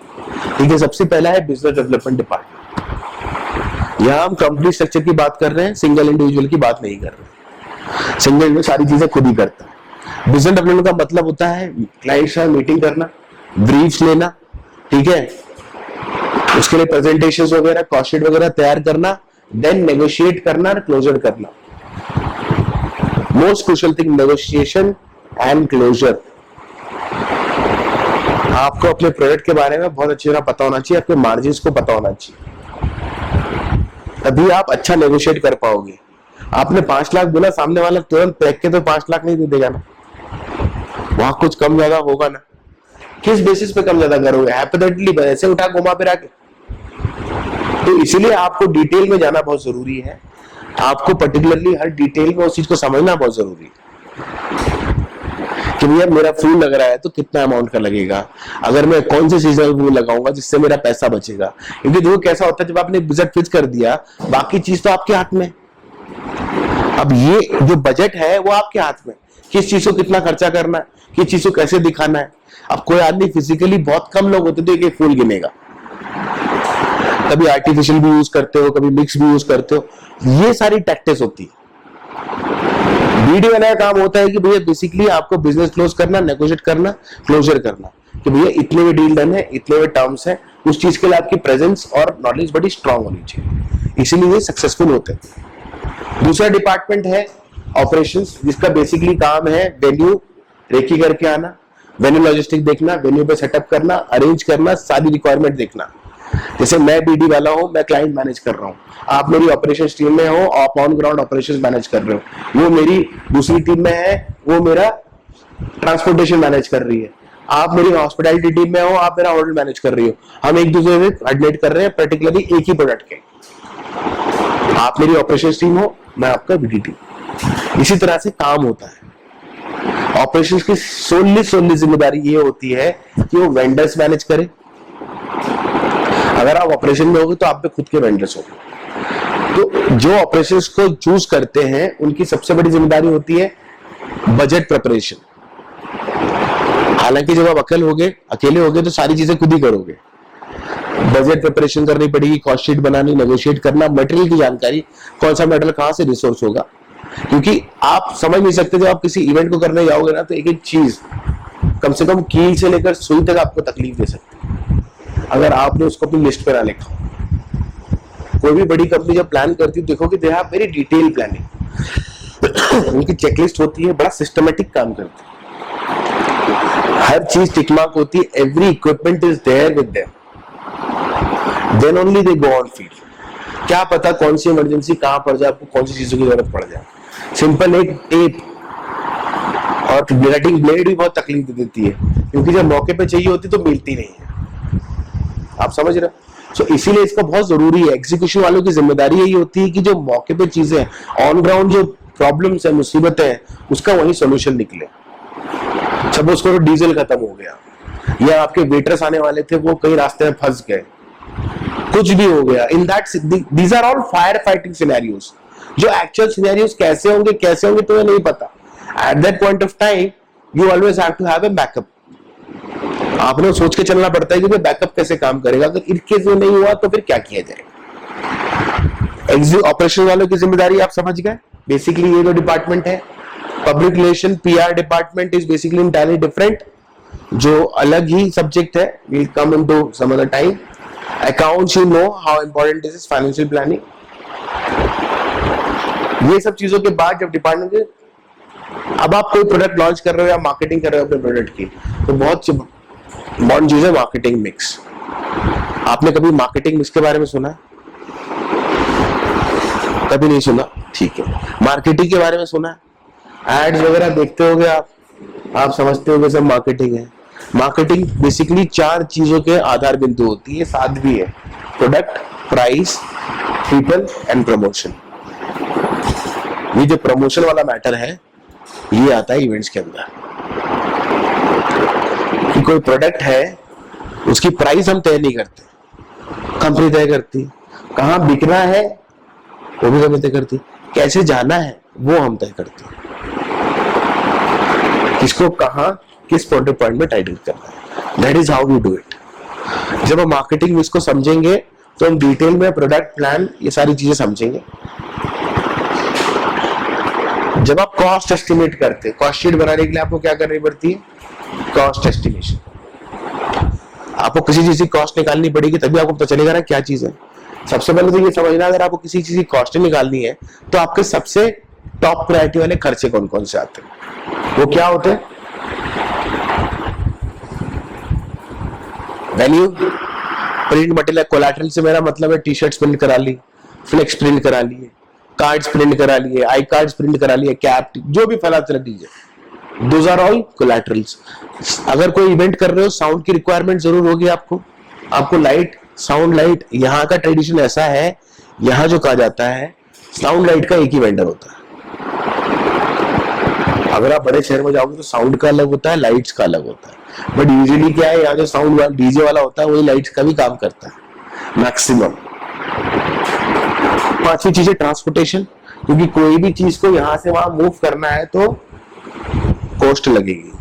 ठीक है, सबसे पहला है बिजनेस डेवलपमेंट डिपार्टमेंट। यहां हम कंपनी स्ट्रक्चर की बात कर रहे हैं, सिंगल इंडिविजुअल की बात नहीं कर रहे। सिंगल में सारी चीजें खुद ही करता है। बिजनेस डेवलपमेंट का मतलब होता है क्लाइंट से मीटिंग करना, ब्रीफ्स लेना, ठीक है, उसके लिए प्रेजेंटेशंस वगैरह, कॉस्ट शीट वगैरह तैयार करना, देन नेगोशिएट करना और क्लोजर करना। Most crucial thing, negotiation and closure. आपको अपने प्रोडक्ट के बारे में बहुत अच्छी तरह पता होना चाहिए, आपके मार्जिन्स को पता होना चाहिए, तभी आप अच्छा नेगोशिएट कर पाओगे। आपने 5 लाख बोला, सामने वाला तुरंत फेंक के तो 5 लाख नहीं दे देगा ना, वहां कुछ कम ज्यादा होगा ना। किस बेसिस पे कम ज्यादा करोगे? हाइपोथेटिकली ऐसे उठा घुमा फिरा के। तो इसलिए आपको डिटेल में जाना बहुत जरूरी है, आपको पर्टिकुलरली हर डिटेल में उस चीज को समझना बहुत जरूरी है कि भैया मेरा फूल लग रहा है तो कितना अमाउंट का लगेगा, अगर मैं कौन से सीजनल फूल लगाऊंगा जिससे मेरा पैसा बचेगा। क्योंकि देखो कैसा होता है, जब आपने बजट फिक्स कर दिया, बाकी चीज तो आपके हाथ में। अब ये जो बजट है वो आपके हाथ में, किस चीज को कितना खर्चा करना है, किस चीज को कैसे दिखाना है। अब कोई आदमी फिजिकली, बहुत कम लोग होते तो एक फूल गिनेगा, कभी आर्टिफिशियल भी यूज करते हो, कभी मिक्स भी यूज करते हो, ये सारी टैक्टिक्स होती है। बीडी बनाया काम होता है कि भैया बेसिकली आपको बिजनेस क्लोज करना, नेगोशिएट करना, क्लोजर करना, कि भैया इतने में डील डन है, इतने में टर्म्स है। उस चीज के लिए आपकी प्रेजेंस और नॉलेज बड़ी स्ट्रांग होनी चाहिए, इसीलिए ये सक्सेसफुल होते हैं। दूसरा डिपार्टमेंट है ऑपरेशंस, जिसका बेसिकली काम है वेन्यू रेकी करके आना, वेन्यू लॉजिस्टिक देखना, वेन्यू पे सेटअप करना, अरेंज करना, सारी रिक्वायरमेंट देखना। जैसे मैं बीडी वाला हूं, मैं क्लाइंट मैनेज कर रहा हूं, आप मेरी ऑपरेशंस टीम में हो, आप ऑन ग्राउंड ऑपरेशंस मैनेज कर रहे हो, वो मेरी दूसरी टीम में है, वो मेरा ट्रांसपोर्टेशन मैनेज कर रही है, आप मेरी हॉस्पिटैलिटी टीम में हो, आप मेरा होटल मैनेज कर रही हो। हम एक दूसरे से कोऑर्डिनेट कर रहे हैं पर्टिकुलरली एक ही प्रोडक्ट के। आप मेरी ऑपरेशंस टीम हो, मैं आपका बीडी टीम। इसी तरह से काम होता है। ऑपरेशंस की सोनली जिम्मेदारी ये होती है कि वो वेंडर्स मैनेज करे। अगर आप ऑपरेशन में होगे तो आप पे खुद के वेंडर्स होंगे। तो जो ऑपरेशंस को चूज करते हैं उनकी सबसे बड़ी जिम्मेदारी होती है बजट प्रिपरेशन। हालांकि जब आप अकेले होगे तो सारी चीजें खुद ही करोगे। बजट प्रिपरेशन करनी पड़ेगी, कॉस्ट शीट बनानी, नेगोशिएट करना, मटेरियल की जानकारी, कौन सा मटेरियल कहां से रिसोर्स होगा। क्योंकि आप समझ नहीं सकते, जब आप किसी इवेंट को करने जाओगे ना, तो एक एक चीज कम से कम कील से लेकर सुई तक आपको तकलीफ दे सकती है अगर आपने उसको अपनी लिस्ट पे ना लिखा। कोई भी बड़ी कंपनी जब प्लान करती है, देखोगे they have very detail planning. उनकी चेकलिस्ट होती है, बड़ा सिस्टमेटिक काम करती है, हर चीज टिक मार्क होती है, every equipment is there with them, then only they go on field. क्या पता कौन सी इमरजेंसी कहां पड़ जाए, आपको कौन सी चीजों की जरूरत पड़ जाए। सिंपल एक टेप और कटिंग ब्लेड भी बहुत तकलीफ दे देती है, क्योंकि जब मौके पे चाहिए होती तो मिलती नहीं है। आप समझ रहे हो? सो इसीलिए इसका बहुत जरूरी है। एग्जीक्यूशन वालों की जिम्मेदारी यही होती है कि जो मौके पे चीजें, ऑन ग्राउंड जो प्रॉब्लम्स है, मुसीबतें हैं, उसका वही सोल्यूशन निकले। सपोज करो डीजल खत्म हो गया, या आपके वेटर्स आने वाले थे वो कहीं रास्ते में फंस गए, कुछ भी हो गया, in that these are all fire fighting scenarios. जो एक्चुअल सिनेरियोज कैसे होंगे तुम्हें नहीं पता। At that point of time you always have to have a backup. आपने सोच के चलना पड़ता है कि बैकअप कैसे काम करेगा, अगर इन केस में नहीं हुआ तो फिर क्या किया जाएगा। ऑपरेशन वालों की जिम्मेदारी आप समझ गए। बेसिकली ये जो डिपार्टमेंट है, public relation PR department is basically entirely different. जो अलग ही सब्जेक्ट है, will come into some other time. Accounts, you know how important is financial planning. ये सब चीजों के बाद जब डिपार्टमेंट, अब आप कोई प्रोडक्ट लॉन्च कर रहे हो या मार्केटिंग कर रहे हो अपने प्रोडक्ट की, तो बहुत इंपॉर्टेंट चीज है मार्केटिंग मिक्स. आपने कभी मार्केटिंग मिक्स के बारे में सुना? कभी नहीं सुना? ठीक है. मार्केटिंग के बारे में सुना? एड्स वगैरह देखते होगे आप समझते होगे सब मार्केटिंग है. मार्केटिंग बेसिकली 4 चीजों के आधार बिंदु होती है, 7 भी है. Product, price, people and promotion. ये जो प्रमोशन वाला मैटर है ये आता है इवेंट्स के अंदर. कि कोई प्रोडक्ट है, उसकी प्राइस हम तय नहीं करते, कंपनी तय करती. कहाँ बिकना है वो भी कंपनी तय करती. कैसे जाना है वो हम तय करते. किसको कहाँ किस पॉइंट में टाइटल करना है. That is how we do it. जब हम मार्केटिंग इसको समझेंगे तो हम डिटेल में प्रोडक्ट प्लान ये सारी चीजें समझेंगे. जब आप कॉस्ट एस्टिमेट करते हैं, कॉस्ट शीट बनाने के लिए आपको क्या करनी पड़ती है? Cost estimation. आपको किसी चीज की कॉस्ट निकालनी पड़ेगी तभी आपको पता चलेगा ना क्या चीज है. सबसे पहले तो ये समझना, अगर आपको किसी चीज की कॉस्ट निकालनी है तो आपके सबसे टॉप प्रायोरिटी वाले खर्चे कौन कौन से आते हैं, वो क्या होते हैं? वेन्यू, प्रिंट मटेरियल, कोलैटरल से मेरा मतलब है टी शर्ट्स प्रिंट करा ली, फ्लेक्स प्रिंट करा लिए, कार्ड्स प्रिंट करा लिए, आई कार्ड्स प्रिंट करा लिए, कैप, जो भी फैला चला दीजिए. Those are all collaterals. अगर कोई इवेंट कर रहे हो, साउंड की रिक्वायरमेंट जरूर होगी आपको लाइट, साउंड लाइट. यहाँ का ट्रेडिशन ऐसा है, यहाँ जो कहा जाता है साउंड लाइट का एक ही वेंडर होता है. अगर आप बड़े शहर में जाओगे तो साउंड का अलग होता है, लाइट्स का अलग होता है. बट यूजुअली क्या है, यहाँ जो साउंड वाला डीजे वाला होता है वही लाइट्स का भी काम करता है मैक्सिमम. 5वीं चीज है ट्रांसपोर्टेशन. क्योंकि कोई भी चीज को यहाँ से वहां मूव करना है तो कॉस्ट लगेगी.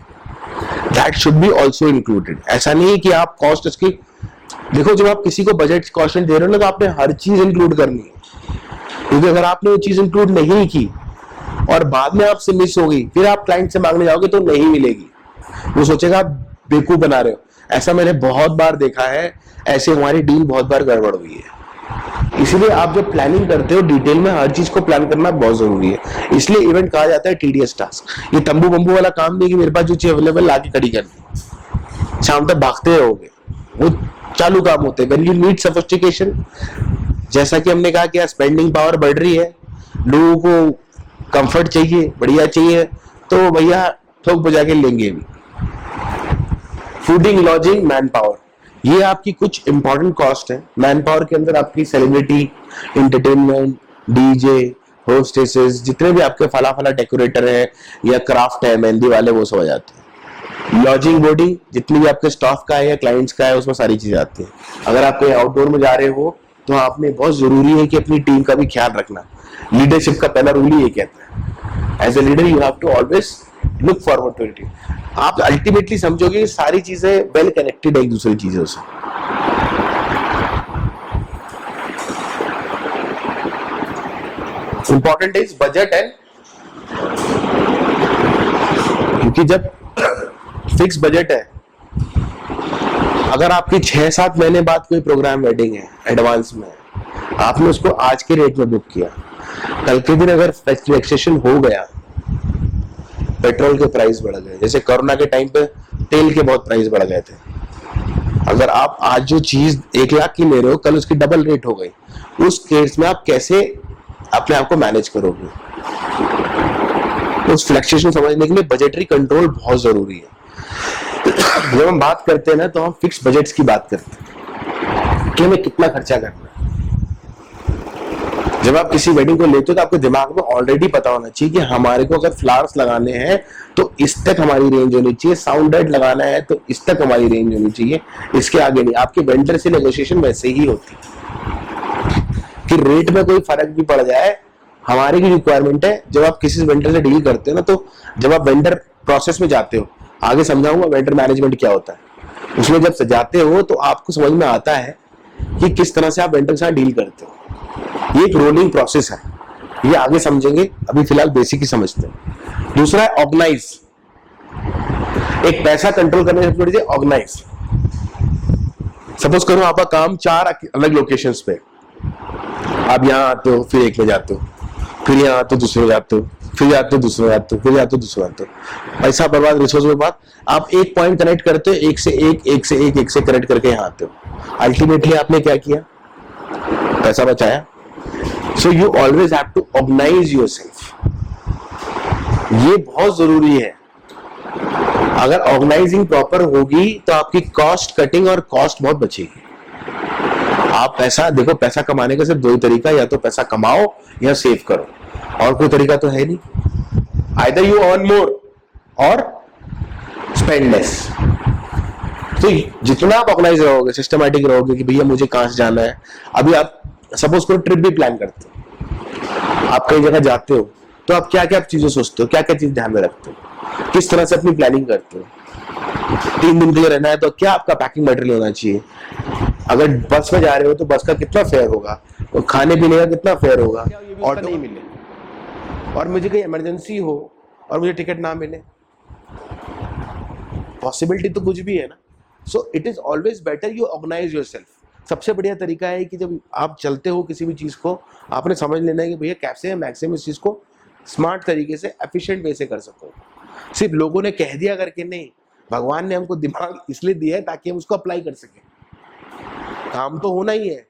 That should be also included. ऐसा नहीं है कि आप कॉस्ट उसकी, देखो जब आप किसी को बजट कॉस्ट दे रहे हो ना तो आपने हर चीज इंक्लूड करनी है. क्योंकि अगर आपने वो चीज इंक्लूड नहीं की और बाद में आपसे मिस हो गई, फिर आप क्लाइंट से मांगने जाओगे तो नहीं मिलेगी. वो सोचेगा आप बेवकूफ बना रहे हो. ऐसा मैंने बहुत बार देखा है, ऐसे हमारी डील बहुत बार गड़बड़ हुई है. इसलिए आप जब प्लानिंग करते हो डिटेल में हर चीज को प्लान करना बहुत जरूरी है. इसलिए इवेंट कहा जाता है टीडीएस टास्क. ये तंबू बंबू वाला काम नहीं कि मेरे पास जो चीज अवेलेबल लाके खड़ी कर दी, शाम तक भागते रहोगे. वो चालू काम होते हैं. व्हेन यू नीड सोफिस्टिकेशन, जैसा कि हमने कहा कि स्पेंडिंग पावर बढ़ रही है, लोगों को कंफर्ट चाहिए, बढ़िया चाहिए, तो भैया ठोक बजा के लेंगे भी. फूडिंग, लॉजिंग, मैन पावर, ये आपकी कुछ इंपॉर्टेंट कॉस्ट है. मैन पावर के अंदर आपकी सेलिब्रिटी, एंटरटेनमेंट, डीजे, होस्टेसेस, जितने भी आपके फला डेकोरेटर है या क्राफ्ट है, मेहंदी वाले, वो सब आ जाते हैं. लॉजिंग, बोर्डिंग, जितनी भी आपके स्टाफ का है या क्लाइंट्स का है उसमें सारी चीजें आती है. अगर आप कहीं आउटडोर में जा रहे हो तो आपने बहुत जरूरी है कि अपनी टीम का भी ख्याल रखना. लीडरशिप का पहला रूल ही ये कहता है, as a leader you have to always look forward to it. आप अल्टीमेटली समझोगे कि सारी चीजें वेल कनेक्टेड है एक दूसरी चीजों से. इंपॉर्टेंट इज बजट एंड, क्योंकि जब फिक्स बजट है, अगर आपकी 6-7 महीने बाद कोई प्रोग्राम वेडिंग है एडवांस में, आपने उसको आज के रेट में बुक किया, कल के दिन अगर फ्लक्चुएशन हो गया, पेट्रोल के प्राइस बढ़ गए, जैसे कोरोना के टाइम पे तेल के बहुत प्राइस बढ़ गए थे, अगर आप आज जो चीज 1 लाख की ले रहे हो कल उसकी डबल रेट हो गई, उस केस में आप कैसे अपने आप को मैनेज करोगे? उस फ्लक्चुएशन समझने के लिए बजटरी कंट्रोल बहुत जरूरी है. जब हम बात करते हैं ना तो हम फिक्स बजट्स की बात करते हैं कि हमें कितना खर्चा करना है. जब आप किसी वेडिंग को लेते हो तो आपके दिमाग में ऑलरेडी पता होना चाहिए कि हमारे को अगर फ्लावर्स लगाने हैं तो इस तक हमारी रेंज होनी चाहिए, साउंड लाइट लगाना है तो इस तक हमारी रेंज होनी चाहिए, इसके आगे नहीं. आपके वेंडर से नेगोशिएशन वैसे ही होती है कि रेट में कोई फर्क भी पड़ जाए, हमारी की रिक्वायरमेंट है. जब आप किसी वेंडर से डील करते हो ना, तो जब आप वेंडर प्रोसेस में जाते हो, आगे समझाऊंगा वेंडर मैनेजमेंट क्या होता है, उसमें जब जाते हो तो आपको समझ में आता है कि किस तरह से आप वेंडर के साथ डील करते हो. ये एक रोलिंग प्रोसेस है, ये आगे समझेंगे, अभी फिलहाल बेसिक ही समझते हैं. दूसरा है ऑर्गेनाइज. एक पैसा कंट्रोल करने से थोड़ी सी ऑर्गेनाइज। सपोज करो आपका काम 4 अलग लोकेशंस पे, आप यहाँ आते हो, फिर एक में जाते हो, फिर यहाँ आते हो, दूसरे में जाते हो, फिर जाते हो, दूसरे में जाते हो, फिर जाते हो, दूसरे में जाते हो, पैसा बर्बाद, रिसोर्स बर्बाद। आप एक पॉइंट कनेक्ट करते हो, एक से एक से कनेक्ट करके यहाँ आते हो। अल्टीमेटली आपने क्या किया? पैसा बचाया। So you always have to organise yourself. ये बहुत जरूरी है। अगर ऑर्गेनाइजिंग प्रॉपर होगी तो आपकी कॉस्ट कटिंग और कॉस्ट बहुत बचेगी। आप पैसा देखो, पैसा कमाने का सिर्फ 2 ही तरीका, या तो पैसा कमाओ या सेव करो, और कोई तरीका तो है नहीं। आइदर यू अर्न मोर और स्पेंड लेस। तो जितना आप ऑर्गेनाइज रहोगे, सिस्टमैटिक रहोगे कि भैया मुझे कहां से जाना है। अभी आप सपोज करो ट्रिप भी प्लान करते हो, आप कई जगह जाते हो, तो आप क्या क्या चीजें सोचते हो, क्या क्या चीज ध्यान में रखते हो, किस तरह से अपनी प्लानिंग करते हो। 3 दिन के लिए रहना है तो क्या आपका पैकिंग मटेरियल होना चाहिए। अगर बस में जा रहे हो तो बस का कितना फेयर होगा, और खाने पीने का कितना फेयर होगा, ऑटो नहीं मिले और मुझे कहीं इमरजेंसी हो और मुझे टिकट ना मिले, पॉसिबिलिटी तो कुछ भी है ना। So it is always better you organise yourself. सबसे बढ़िया तरीका है कि जब आप चलते हो किसी भी चीज को, आपने समझ लेना है कि भैया कैसे मैक्सिमम इस चीज को स्मार्ट तरीके से, एफिशिएंट वे से कर सको। सिर्फ लोगों ने कह दिया करके नहीं, भगवान ने हमको दिमाग इसलिए दिया है ताकि हम उसको अप्लाई कर सकें। काम तो होना ही है,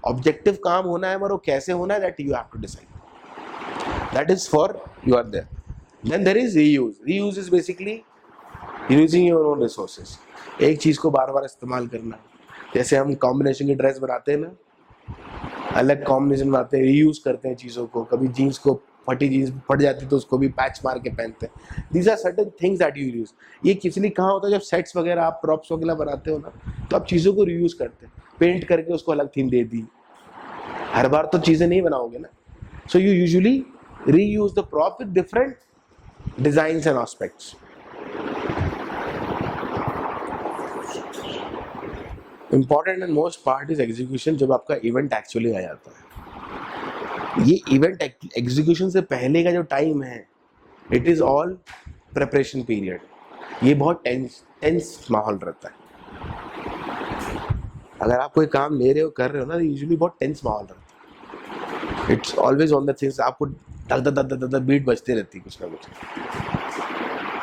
ऑब्जेक्टिव काम होना है, मगर वो कैसे होना है that you have to decide. That is for you are there. Then there is reuse. Reuse is basically using your own resources. एक चीज को बार बार इस्तेमाल करना। जैसे हम कॉम्बिनेशन की ड्रेस बनाते हैं ना, अलग कॉम्बिनेशन बनाते हैं, रीयूज करते हैं चीजों को। कभी जीन्स को फटी जीन्स फट जाती है तो उसको भी पैच मार के पहनते हैं। These are certain things that you use. ये किसी ने कहा होता है, जब सेट्स वगैरह आप प्रॉप्स वगैरह बनाते हो ना, तो आप चीज़ों को रीयूज करते हैं। पेंट करके उसको अलग थीम दे दी, हर बार तो चीज़ें नहीं बनाओगे ना। So you usually reuse the prop with different designs and aspects. Important and most part is execution. जब आपका इवेंट एक्चुअली आ जाता है, ये इवेंट एग्जीक्यूशन से पहले का जो टाइम है, it is all preparation period. ये बहुत टेंस माहौल रहता है। अगर आप कोई काम ले रहे हो, कर रहे हो ना, तो यूजुअली बहुत टेंस माहौल रहता है। It's always on the things, आपको धक धक धक धक बीट बजती रहती है कुछ ना कुछ।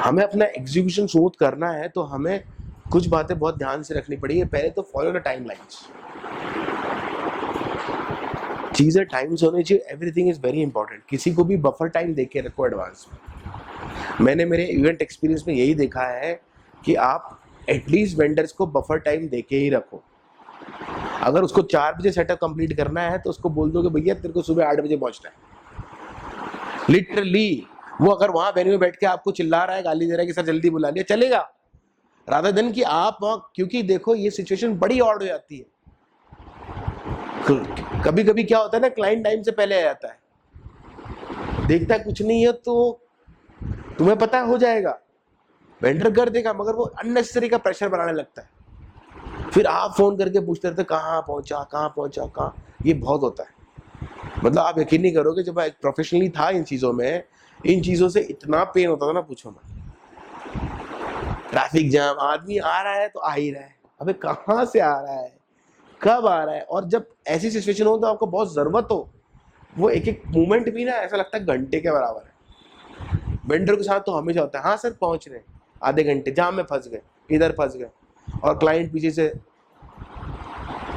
हमें अपना एग्जीक्यूशन स्मूथ करना है तो हमें कुछ बातें बहुत ध्यान से रखनी पड़ेगी। पहले तो फॉलो द टाइम लाइन्स। चीज़ें टाइम से होनी चाहिए। Everything is very important. किसी को भी बफर टाइम दे के रखो एडवांस में। मैंने मेरे इवेंट एक्सपीरियंस में यही देखा है कि आप एटलीस्ट वेंडर्स को बफर टाइम दे के ही रखो। अगर उसको 4 बजे सेटअप कंप्लीट करना है तो उसको बोल दो कि भैया तेरे को सुबह 8 बजे पहुंचना है। लिटरली वो अगर वहां वेन्यू में बैठ के आपको चिल्ला रहा है, गाली दे रहा है कि सर जल्दी बुला लिया, चलेगा, रादर देन कि आप वहां। क्योंकि देखो ये सिचुएशन बड़ी ऑड हो जाती है। कभी कभी क्या होता है ना, क्लाइंट टाइम से पहले आ जाता है, देखता कुछ नहीं है तो तुम्हें पता हो जाएगा, वेंडर कर देगा, मगर वो अननेसेसरी का प्रेशर बनाने लगता है। फिर आप फोन करके पूछते रहते कहाँ पहुंचा। ये बहुत होता है। मतलब आप यकीन नहीं करोगे, जब मैं प्रोफेशनली था इन चीजों में, इन चीजों से इतना पेन होता था ना, पूछो मत। ट्रैफिक जाम, आदमी आ रहा है तो आ ही रहा है, अबे कहाँ से आ रहा है, कब आ रहा है। और जब ऐसी सिचुएशन हो तो आपको बहुत जरूरत हो, वो एक एक मोमेंट भी ना ऐसा लगता है घंटे के बराबर है। वेंडर के साथ तो हमेशा होता है, हाँ सर पहुंच रहे, आधे घंटे जाम में फंस गए, इधर फंस गए, और क्लाइंट पीछे से।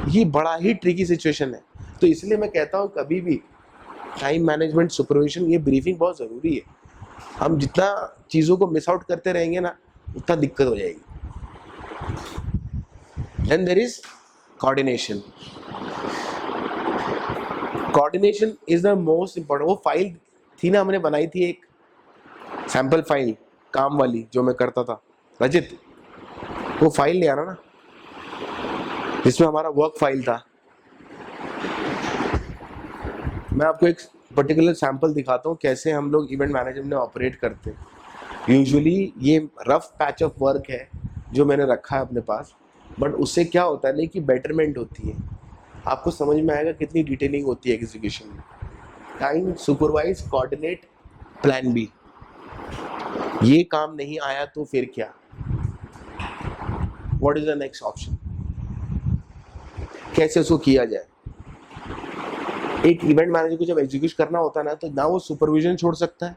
ये बड़ा ही ट्रिकी सिचुएशन है। तो इसलिए मैं कहता हूँ कभी भी टाइम मैनेजमेंट, सुपरविजन, ये ब्रीफिंग बहुत जरूरी है। हम जितना चीजों को मिस आउट करते रहेंगे ना, उतना दिक्कत हो जाएगी। Then there is coordination. Coordination is the most important. वो फाइल थी ना, हमने बनाई थी एक सैंपल फाइल काम वाली, जो मैं करता था, रजित वो फाइल ले आना ना, जिसमें हमारा वर्क फाइल था। मैं आपको एक पर्टिकुलर सैंपल दिखाता हूँ कैसे हम लोग इवेंट मैनेजमेंट में ऑपरेट करते हैं। यूजुअली ये रफ पैच ऑफ वर्क है जो मैंने रखा है अपने पास, बट उससे क्या होता है ना कि बेटरमेंट होती है। आपको समझ में आएगा कितनी डिटेलिंग होती है एग्जीक्यूशन में। Time, supervise, coordinate, plan B. ये काम नहीं आया तो फिर क्या, what is the next option, कैसे उसको किया जाए। एक इवेंट मैनेजर को जब एग्जीक्यूट करना होता है ना, तो ना वो सुपरविजन छोड़ सकता है,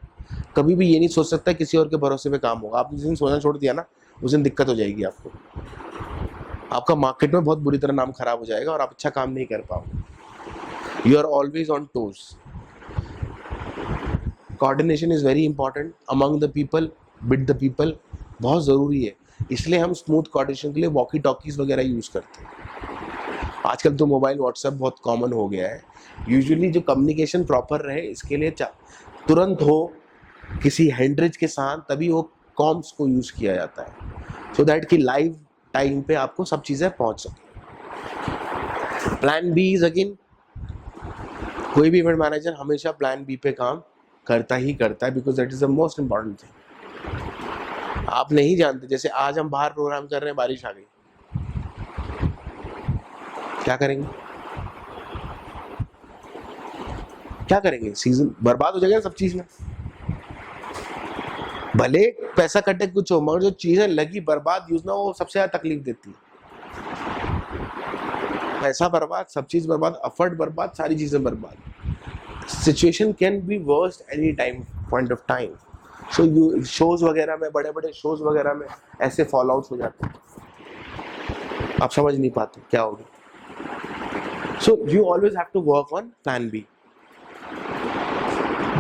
कभी भी ये नहीं सोच सकता किसी और के भरोसे पे काम होगा। आपने जिस दिन सोचना छोड़ दिया ना, उस दिन दिक्कत हो जाएगी आपको, आपका मार्केट में बहुत बुरी तरह नाम खराब हो जाएगा और आप अच्छा काम नहीं कर पाओगे। You are always on toes. Coordination is very important among the people, with the people, बहुत ज़रूरी है। इसलिए हम स्मूथ कोऑर्डिनेशन के लिए वॉकी टॉकीज वगैरह यूज़ करते हैं। आजकल तो मोबाइल व्हाट्सएप बहुत कॉमन हो गया है। यूजुअली जो कम्युनिकेशन प्रॉपर रहे, इसके लिए तुरंत हो किसी हैंड्रिज के साथ, तभी वो कॉम्स को यूज़ किया जाता है, सो दैट कि लाइव टाइम पे आपको सब चीज़ें पहुंच सके। प्लान बी इज अगेन, कोई भी इवेंट मैनेजर हमेशा प्लान बी पे काम करता ही करता है, because that is the most important thing. आप नहीं जानते, जैसे आज हम बाहर प्रोग्राम कर रहे हैं, बारिश आ गई, क्या करेंगे? क्या करेंगे? सीजन बर्बाद हो जाएगा सब चीज में। भले पैसा कटे कुछ हो, मगर जो चीजें लगी बर्बाद यूज ना, वो सबसे ज्यादा तकलीफ देती है। पैसा बर्बाद, सब चीज बर्बाद, एफर्ट बर्बाद, सारी चीजें बर्बाद। Situation can be worst any time point of time. So you shows वगैरह में, बड़े बड़े शोज वगैरह में ऐसे फॉल आउट हो जाते हैं, आप समझ नहीं पाते क्या होगा। So you always have to work on plan B.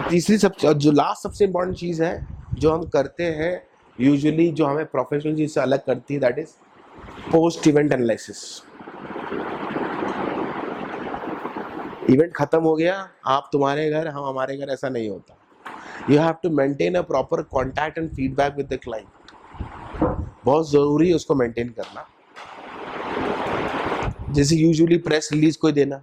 तीसरी जो लास्ट सबसे इम्पोर्टेंट चीज है जो हम करते हैं यूजुअली, जो हमें प्रोफेशनल चीज से अलग करती है, that is post event analysis. Event खत्म हो गया, आप तुम्हारे घर, हम हमारे घर, ऐसा नहीं होता। You have to maintain a proper contact and feedback with the client. बहुत जरूरी है उसको मेंटेन करना। जैसे यूजुअली प्रेस रिलीज कोई देना,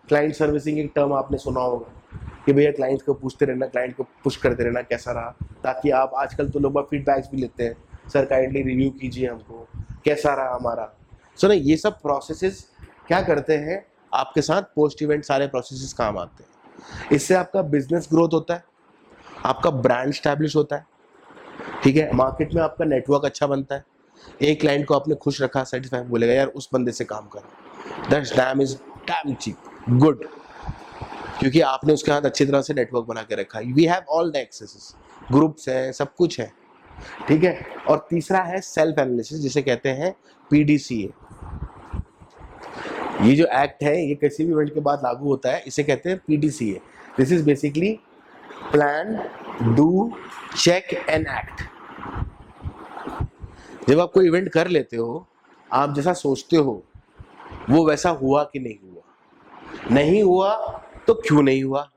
क्लाइंट सर्विसिंग एक टर्म आपने सुना होगा कि भैया क्लाइंट को पूछते रहना, क्लाइंट को पुश करते रहना कैसा रहा, ताकि आप, आजकल तो लोग फीडबैक्स भी लेते हैं, सर काइंडली रिव्यू कीजिए हमको कैसा रहा हमारा। सो ना, ये सब प्रोसेसेस क्या करते हैं आपके साथ, पोस्ट इवेंट सारे प्रोसेसेस काम आते हैं। इससे आपका बिजनेस ग्रोथ होता है, आपका ब्रांड स्टैब्लिश होता है, ठीक है, मार्केट में आपका नेटवर्क अच्छा बनता है। एक क्लाइंट को आपने खुश रखा, सेटिस्फाई, बोलेगा यार उस बंदे से काम करो, that's damn is damn cheap good, क्योंकि आपने उसके साथ अच्छी तरह से नेटवर्क बना के रखा है। We have all the accesses, groups है, सब कुछ है, ठीक है। और तीसरा है सेल्फ एनालिसिस, जिसे कहते हैं PDCA। ये जो एक्ट है, ये किसी भी इवेंट के बाद लागू होता है, इसे कहते हैं PDCA। This is basically plan, do, check and act. जब आप कोई इवेंट कर लेते हो, आप जैसा सोचते हो वो वैसा हुआ कि नहीं हुआ, नहीं हुआ तो क्यों नहीं हुआ,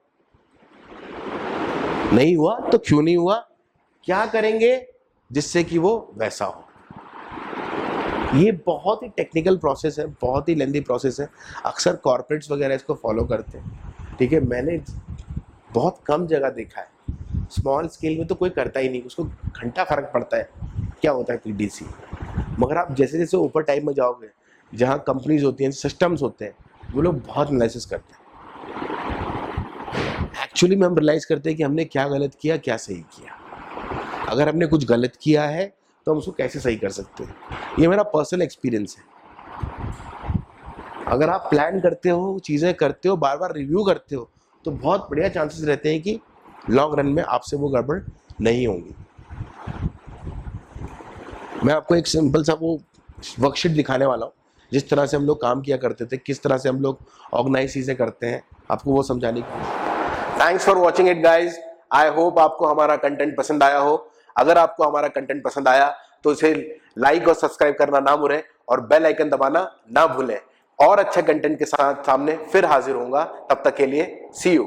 नहीं हुआ तो क्यों नहीं हुआ, क्या करेंगे जिससे कि वो वैसा हो। ये बहुत ही टेक्निकल प्रोसेस है, बहुत ही लेंथी प्रोसेस है। अक्सर कॉर्पोरेट्स वगैरह इसको फॉलो करते हैं, ठीक है। मैंने बहुत कम जगह देखा है, स्मॉल स्केल में तो कोई करता ही नहीं, उसको घंटा फर्क पड़ता है क्या होता है PDC। मगर आप जैसे जैसे ऊपर टाइम में जाओगे, जहाँ कंपनीज होती हैं, सिस्टम्स होते हैं, वो लोग बहुत एनालिसिस करते हैं। एक्चुअली में हम रियलाइज करते हैं कि हमने क्या गलत किया, क्या सही किया। अगर हमने कुछ गलत किया है तो हम उसको कैसे सही कर सकते हैं। ये मेरा पर्सनल एक्सपीरियंस है। अगर आप प्लान करते हो, चीज़ें करते हो, बार बार रिव्यू करते हो, तो बहुत बढ़िया चांसेस रहते हैं कि लॉन्ग रन में आपसे वो गड़बड़ नहीं होंगी। मैं आपको एक सिंपल सा वो वर्कशीट दिखाने वाला हूँ, जिस तरह से हम लोग काम किया करते थे, किस तरह से हम लोग ऑर्गेनाइज चीज़ें करते हैं, आपको वो समझाने की। Thanks for watching it guys. I hope आपको हमारा कंटेंट पसंद आया हो। अगर आपको हमारा कंटेंट पसंद आया तो इसे लाइक और सब्सक्राइब करना ना भूलें और बेल आइकन दबाना ना भूलें। और अच्छे कंटेंट के साथ सामने फिर हाजिर होऊंगा, तब तक के लिए सी यू।